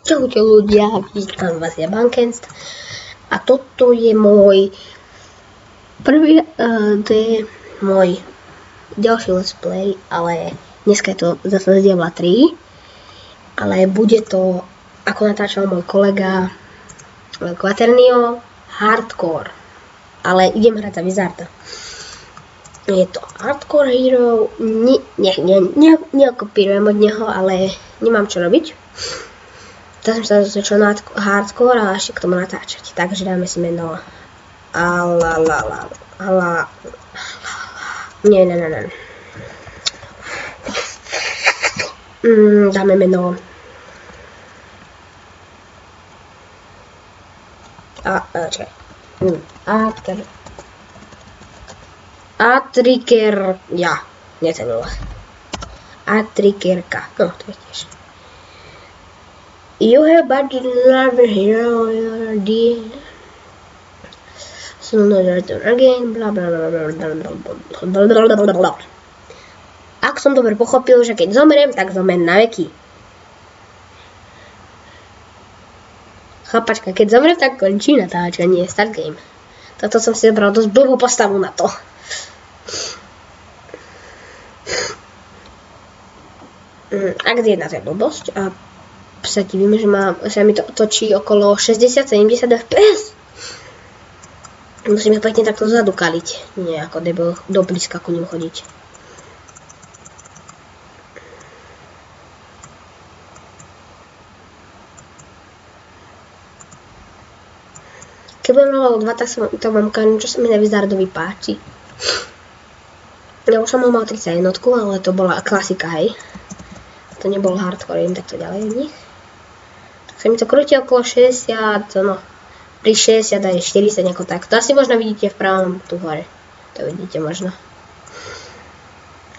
Čaute ľudia, vítam vás, ja Bankenst. A toto je môj prvý, to je môj ďalší let's play, ale dneska je to zase z Diabla 3. Ale bude to, ako natáčal môj kolega Quaternio, hardcore. Ale idem hrať za Wizarda. Je to hardcore hero, nekopírujem od neho, ale nemám čo robiť. Tak som sa začal na hardcore a ešte k tomu natáčať. Takže dáme si meno dáme meno Atriker, ja, nie ten úloh. Atrikerka, no to je tiež. You have budget another hero sooner again, bla bla bla bla bla. Ak som dobre pochopil, že keď zomriem, tak zomriem na veky. Chápačka, keď zomriem, tak končí natáčanie, start game. Toto som si zobral dosť blbú postavu na to. Ak jedna to je blbosť a sa divím, že sa mi to točí okolo 60-70 fps. Musím pekne takto zadu kaliť, nie ako debil do blízka ku ním chodiť. Keď budem level 2, tak to vám ukážem, čo sa mi na Wizardovi páči. Ja už som mal 31, ale to bola klasika, hej. To nebol hardcore, idem takto ďalej od nich. Tak sa mi to krúti okolo 60, no, pri 60 aj 40 nejako tak. To asi možno vidíte v pravom tu hore. To vidíte možno.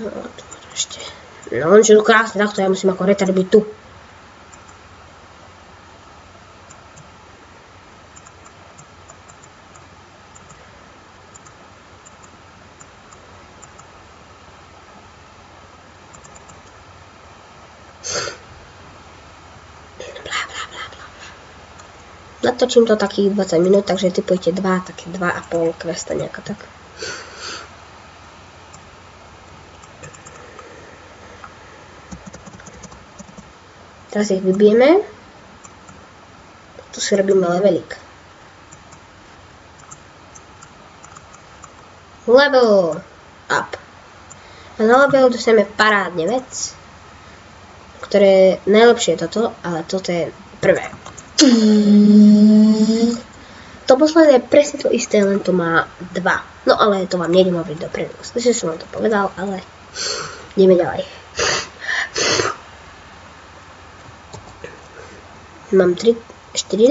No, tu ešte. No, on je tu krásne takto, ja musím ako retard byť tu. Natočím to takých 20 minút, takže typujte 2, také 2,5 questa nejako tak. Teraz ich vybijeme. Tu si robíme levelík. Level up. A na level dostaneme parádne vec, ktoré najlepšie je toto, ale toto je prvé. To posledné je presne to isté, len to má 2. No ale to vám nejdem hovoriť dopredu. Slyšel som vám to povedal, ale ideme ďalej. Mám 4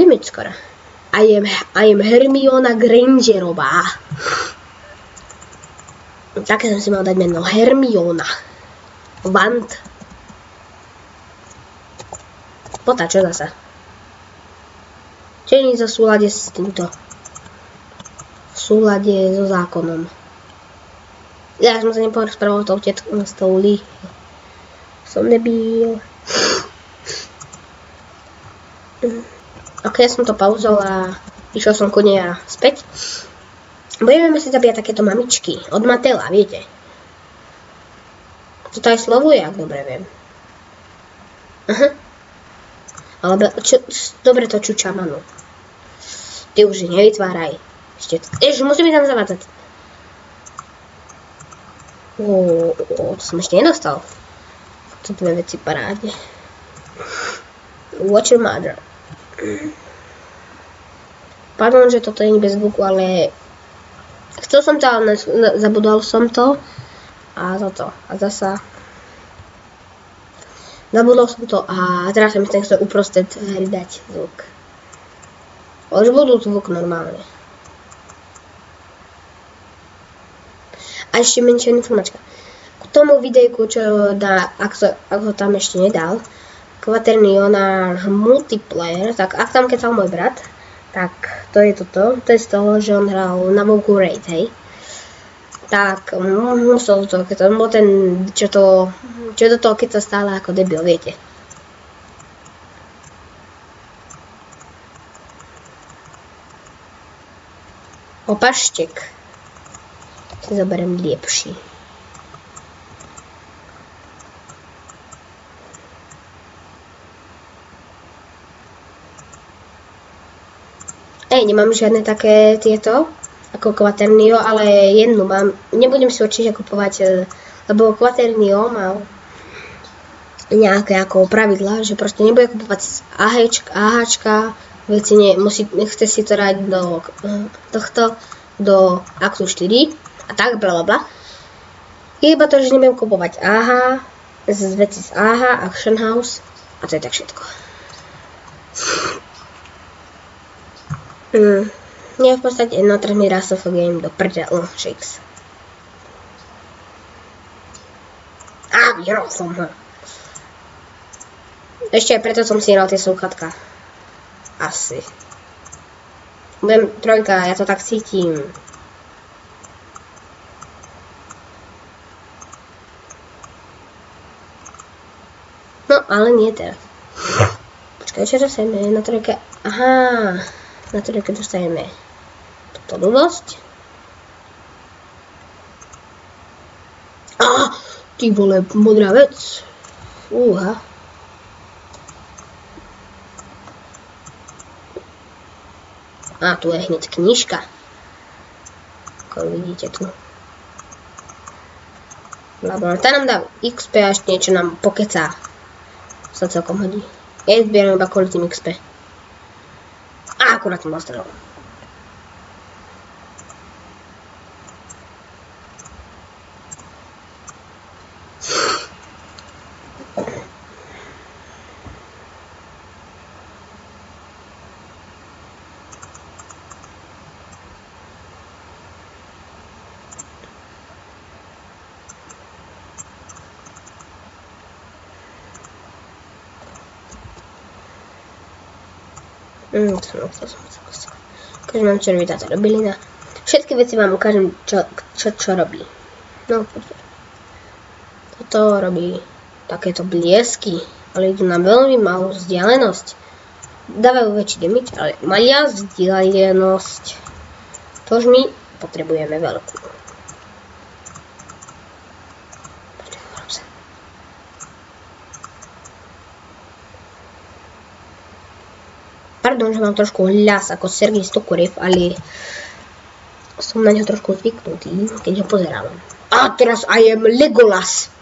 damage skoro. I am Hermiona Grangerová. Také som si mal dať meno Hermiona. Vant. Pota, čo zasa? Čo je za súlade s týmto? V súlade so zákonom. Ja som sa neporozprával s tou Lee. Som nebil. Ok, ja som to pauzol a išiel som ku nej a späť. Budeme si zabíjať takéto mamičky. Od Matela, viete. Toto aj slovuje, ak dobre viem. Aha. Ale dobre to čuča, manu. Ty už nevytváraj. Ešte musíme tam zavádzať. To som ešte nedostal. To dve veci parádne. Watch your mother. Pardon, že toto je bez zvuku, ale chcel som to, ale zabudol som to. A toto. A zasa zabudol som to a teraz sa mi ten chcel uprostred hry dať zvuk. Už budú zvuk normálne. A ešte menšia informačka. K tomu videjku, čo dá, ak ho tam ešte nedal, Quaternio náš multiplayer, tak ak tam kecal môj brat, tak to je toto. To je z toho, že on hral na Voku Raid, hej. Tak musel to, keď to bol ten, čo do toho keď sa stále ako debil, viete. Opaštek. Si zoberiem lepší. Nemám žiadne také tieto, ako Quaternio, ale jednu mám. Nebudem si určite kupovať, lebo Quaternio mal nejaké ako pravidlá, že proste nebude kupovať z AHčka, veci nechce si to dať do tohto, do aktu 4 a tak, blablabla. Je iba to, že nebudem kupovať AH, veci z AH, Action House a to je tak všetko. Nie, v podstate teraz mi Rust of Game do prdelu, Shakes. Vyhral som ho. Ešte aj preto som si hral tie slúchatka. Asi. Budem trojka, ja to tak cítim. No, ale nie teraz. Počkaj, čo dostaneme na trojke? Aha. Na trojke dostaneme túto ľudosť. Ty vole, modrá vec. Fúha. Tu je hneď knižka. Ako vidíte tu. Blablabla. Tá nám dá XP a ešte niečo nám pokecá. Sa celkom hodí. Ja zbieram iba kvôli tým XP. Akurát som ostrel. Ukážem vám, čo robí táto robilina. Všetky veci vám ukážem, čo robí. No, toto robí takéto bliesky, ale idú na veľmi malú vzdialenosť. Dávajú väčší damage, ale malá vzdialenosť. To už my potrebujeme veľkú. Pardon, že mám trošku hlas ako Sergej Stokorev, ale som na ňo trošku zvyknutý, keď ho pozerám. A teraz I am Legolas.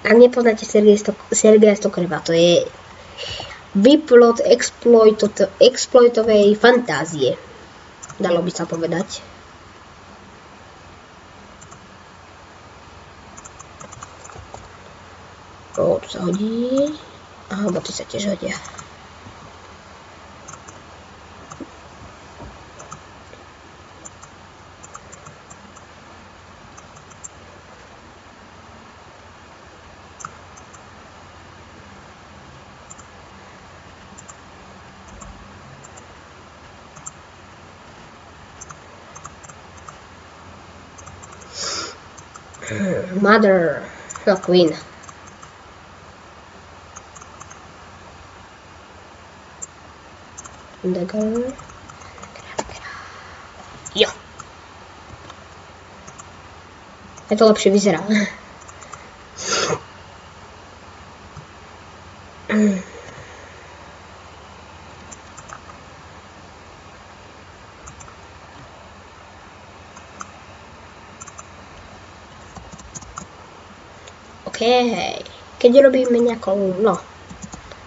Ak nepoznáte Sergeja Stokoreva, to je výplod exploitovej fantázie. Dalo by sa povedať. Tu sa hodí. Aha, boty sa tiež hodia. Mother, no Queen. Dagger. Jo. Je to lepšie vyzerá. Keď robíme nejakou, no,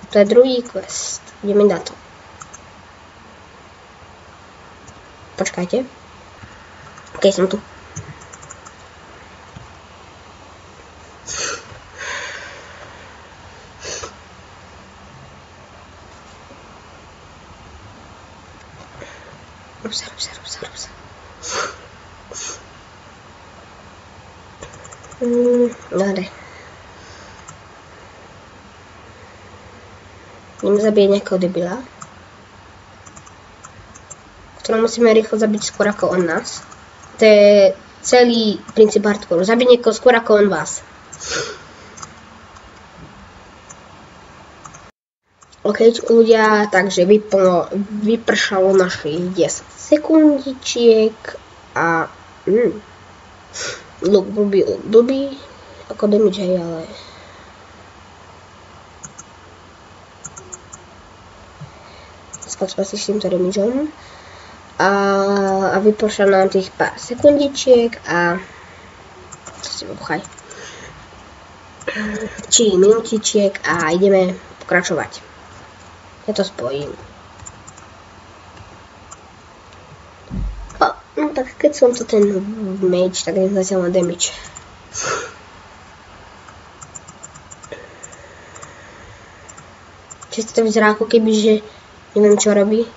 to je druhý quest, ideme na to. Počkajte. Som tu. Rob sa. Dobre. Ideme zabíjať nejakého debila, ktorého musíme rýchlo zabiť skôr ako on nás. To je celý princíp hardcore. Zabiť niekoho skôr ako on vás. OK, ľudia, takže vypršalo našich 10 sekundičiek a look blbý, ako damage, hej, ale skôr spasíš s týmto damageom a vypršalo nám tých pár sekundičiek a to si obchaj či minutičiek a ideme pokračovať. Ja to spojím. No tak keď som to ten mage, tak idem zatiaľ na damage. Čiže to vyzerá ako keby, že neviem čo robí.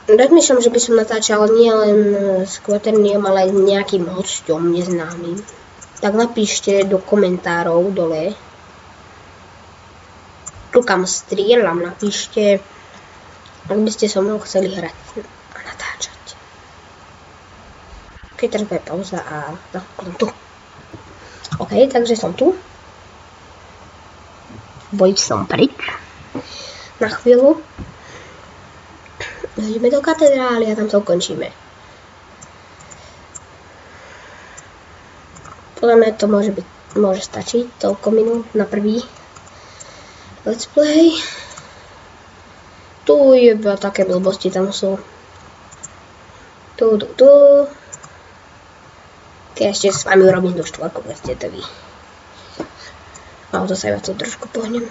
Rozmýšľam, že by som natáčal nie len s Quaterniom, ale aj nejakým hosťom neznámym. Tak napíšte do komentárov dole. Tu kam strieľam, napíšte, ak by ste so mnou chceli hrať a natáčať. Ok, teraz bude pauza a som tu. Ok, takže som tu. Boj som preč. Na chvíľu. Ideme do katedrály a tam to ukončíme. Podľa mňa to môže stačiť toľko minút na prvý let's play. Tu iba také blbosti tam sú. Tu. Keď ešte s vami urobím do štvorku, keď ste to vy. A to sa iba tu trošku pohnem.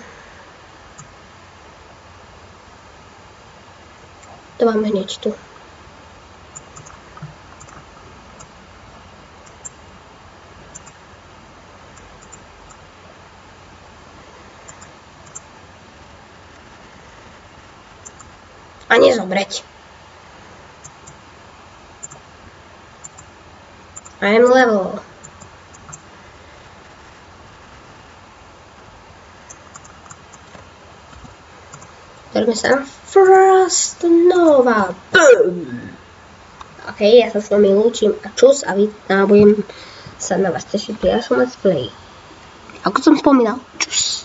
To máme hneď tu. A nezobrať. I am level. Dáme sa Frost Nova. Boom. Ok, ja sa s vami lúčim a čus a budem sa na vás tešiť pri ďalšom let's play. Ako som spomínal, čus.